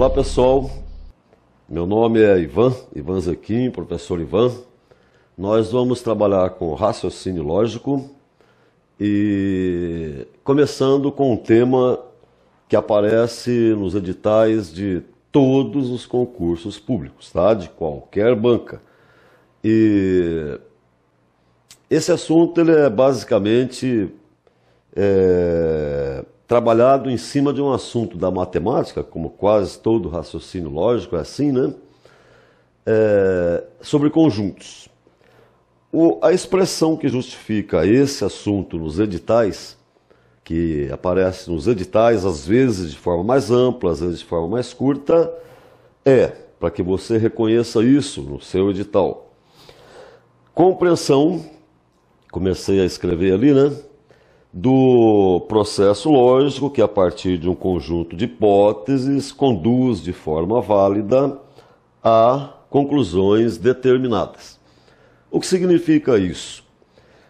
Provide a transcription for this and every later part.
Olá pessoal, meu nome é Ivan Zequim, professor Ivan. Nós vamos trabalhar com raciocínio lógico e começando com um tema que aparece nos editais de todos os concursos públicos, tá? De qualquer banca. E esse assunto ele é basicamente trabalhado em cima de um assunto da matemática, como quase todo raciocínio lógico é assim, né? Sobre conjuntos. A expressão que justifica esse assunto nos editais, que aparece nos editais, às vezes de forma mais ampla, às vezes de forma mais curta, para que você reconheça isso no seu edital. Compreensão, comecei a escrever ali, né? Do processo lógico que, a partir de um conjunto de hipóteses, conduz de forma válida a conclusões determinadas. O que significa isso?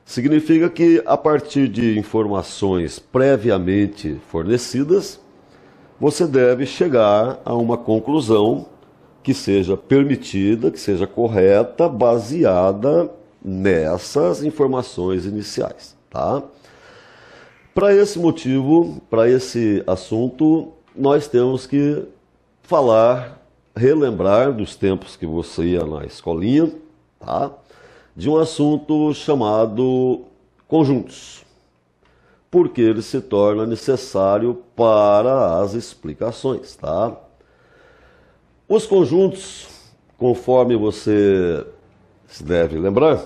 Significa que, a partir de informações previamente fornecidas, você deve chegar a uma conclusão que seja permitida, que seja correta, baseada nessas informações iniciais, tá? Para esse motivo, para esse assunto, nós temos que relembrar dos tempos que você ia na escolinha, tá? De um assunto chamado conjuntos, porque ele se torna necessário para as explicações, tá? Os conjuntos, conforme você se deve lembrar,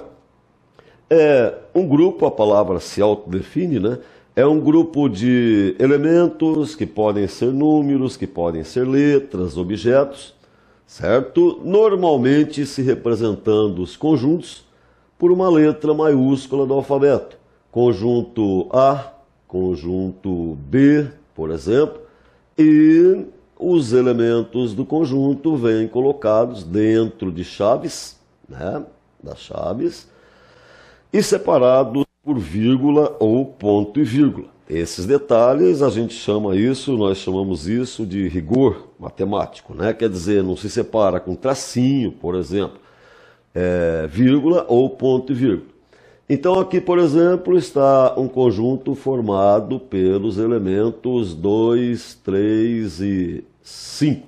é um grupo, a palavra se autodefine, né? É um grupo de elementos que podem ser números, que podem ser letras, objetos, certo? Normalmente se representando os conjuntos por uma letra maiúscula do alfabeto. Conjunto A, conjunto B, por exemplo, e os elementos do conjunto vêm colocados dentro de chaves, né? Das chaves, e separados por vírgula ou ponto e vírgula. Esses detalhes nós chamamos isso de rigor matemático, né? Quer dizer, não se separa com tracinho, por exemplo, vírgula ou ponto e vírgula. Então aqui, por exemplo, está um conjunto formado pelos elementos 2, 3 e 5,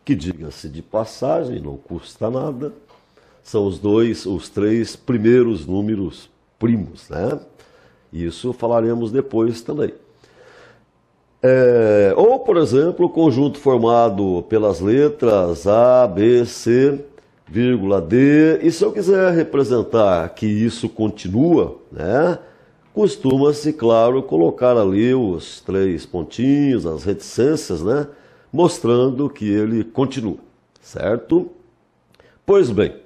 que, diga-se de passagem, não custa nada, são os três primeiros números primos, né? Isso falaremos depois também. Ou, por exemplo, o conjunto formado pelas letras A, B, C, vírgula, D. E se eu quiser representar que isso continua, né? Costuma-se, claro, colocar ali os três pontinhos, as reticências, né? Mostrando que ele continua, certo? Pois bem,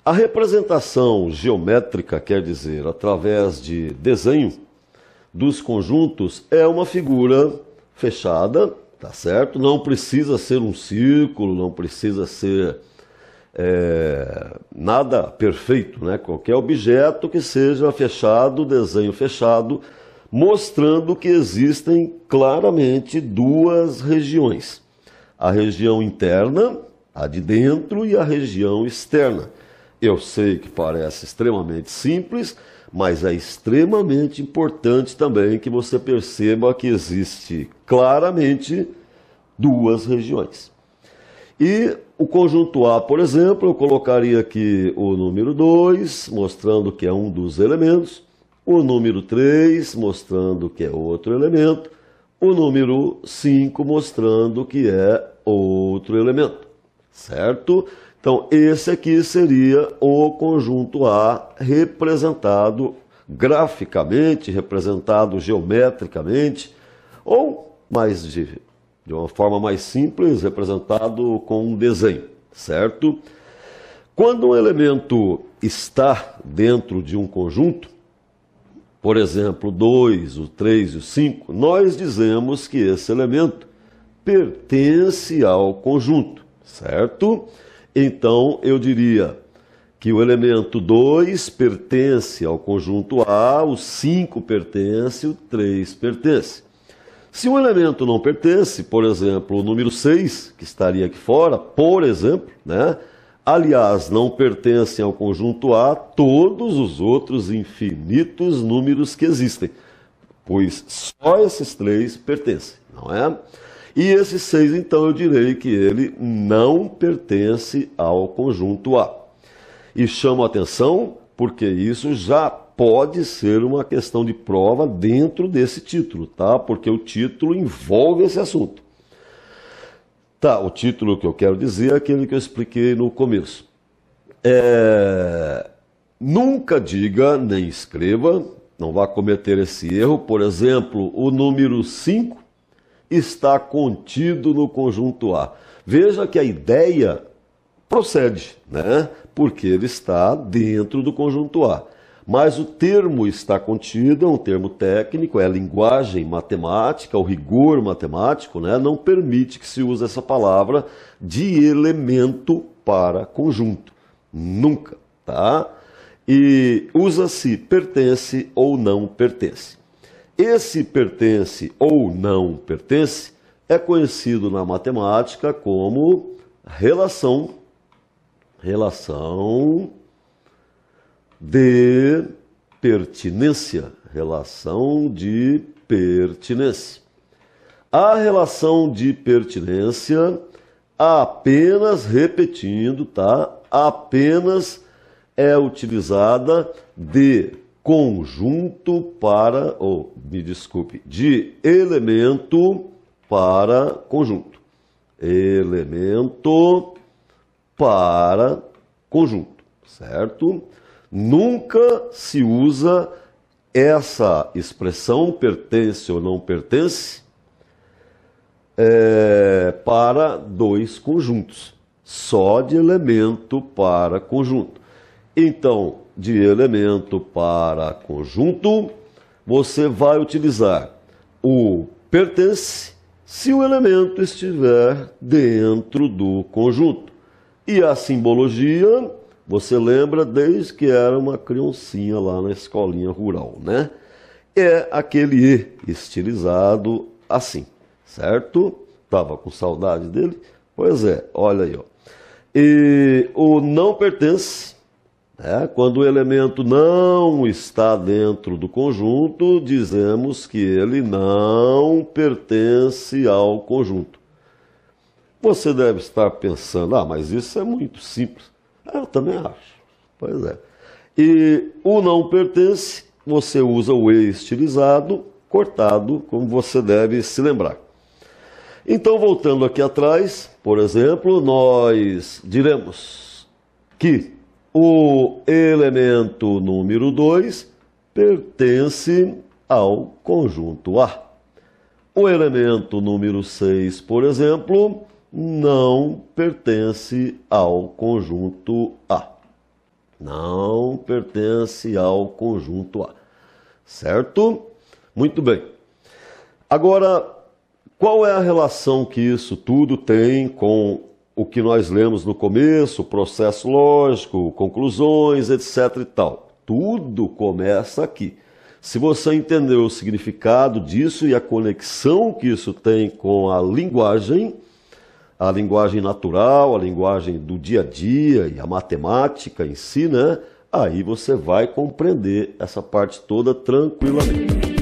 a representação geométrica, quer dizer, através de desenho dos conjuntos, é uma figura fechada, tá certo? Não precisa ser um círculo, não precisa ser nada perfeito, né? Qualquer objeto que seja fechado, desenho fechado, mostrando que existem claramente duas regiões. A região interna, a de dentro, e a região externa. Eu sei que parece extremamente simples, mas é extremamente importante também que você perceba que existe claramente duas regiões. E o conjunto A, por exemplo, eu colocaria aqui o número 2, mostrando que é um dos elementos, o número 3, mostrando que é outro elemento, o número 5, mostrando que é outro elemento, certo? Então, esse aqui seria o conjunto A representado graficamente, representado geometricamente, ou de uma forma mais simples, representado com um desenho, certo? Quando um elemento está dentro de um conjunto, por exemplo, o 2, o 3 e o 5, nós dizemos que esse elemento pertence ao conjunto, certo? Então, eu diria que o elemento 2 pertence ao conjunto A, o 5 pertence, o 3 pertence. Se um elemento não pertence, por exemplo, o número 6, que estaria aqui fora, por exemplo, né? Aliás, não pertencem ao conjunto A todos os outros infinitos números que existem, pois só esses 3 pertencem, não é? E esse 6, então, eu direi que ele não pertence ao conjunto A. E chamo a atenção porque isso já pode ser uma questão de prova dentro desse título, tá? Porque o título envolve esse assunto. Tá, o título que eu quero dizer é aquele que eu expliquei no começo. Nunca diga nem escreva, não vá cometer esse erro, por exemplo, o número 5 está contido no conjunto A. Veja que a ideia procede, né? Porque ele está dentro do conjunto A. Mas o termo está contido, é um termo técnico, é a linguagem matemática, o rigor matemático, né? Não permite que se use essa palavra de elemento para conjunto. Nunca, tá? E usa-se pertence ou não pertence. Esse pertence ou não pertence é conhecido na matemática como relação de pertinência. Relação de pertinência. A relação de pertinência, apenas repetindo, tá? Apenas é utilizada de conjunto para, de elemento para conjunto. Elemento para conjunto, certo? Nunca se usa essa expressão pertence ou não pertence para dois conjuntos, só de elemento para conjunto. Então, de elemento para conjunto, você vai utilizar o pertence se o elemento estiver dentro do conjunto. E a simbologia, você lembra desde que era uma criancinha lá na escolinha rural, né? É aquele E estilizado assim, certo? Tava com saudade dele? Pois é, olha aí, ó. E o não pertence, quando o elemento não está dentro do conjunto, dizemos que ele não pertence ao conjunto. Você deve estar pensando, mas isso é muito simples. Eu também acho. Pois é. E o não pertence, você usa o E estilizado, cortado, como você deve se lembrar. Então, voltando aqui atrás, por exemplo, nós diremos que o elemento número 2 pertence ao conjunto A. O elemento número 6, por exemplo, não pertence ao conjunto A. Não pertence ao conjunto A. Certo? Muito bem. Agora, qual é a relação que isso tudo tem com o que nós lemos no começo, processo lógico, conclusões, etc. e tal? Tudo começa aqui. Se você entender o significado disso e a conexão que isso tem com a linguagem natural, a linguagem do dia a dia e a matemática em si, né? Aí você vai compreender essa parte toda tranquilamente.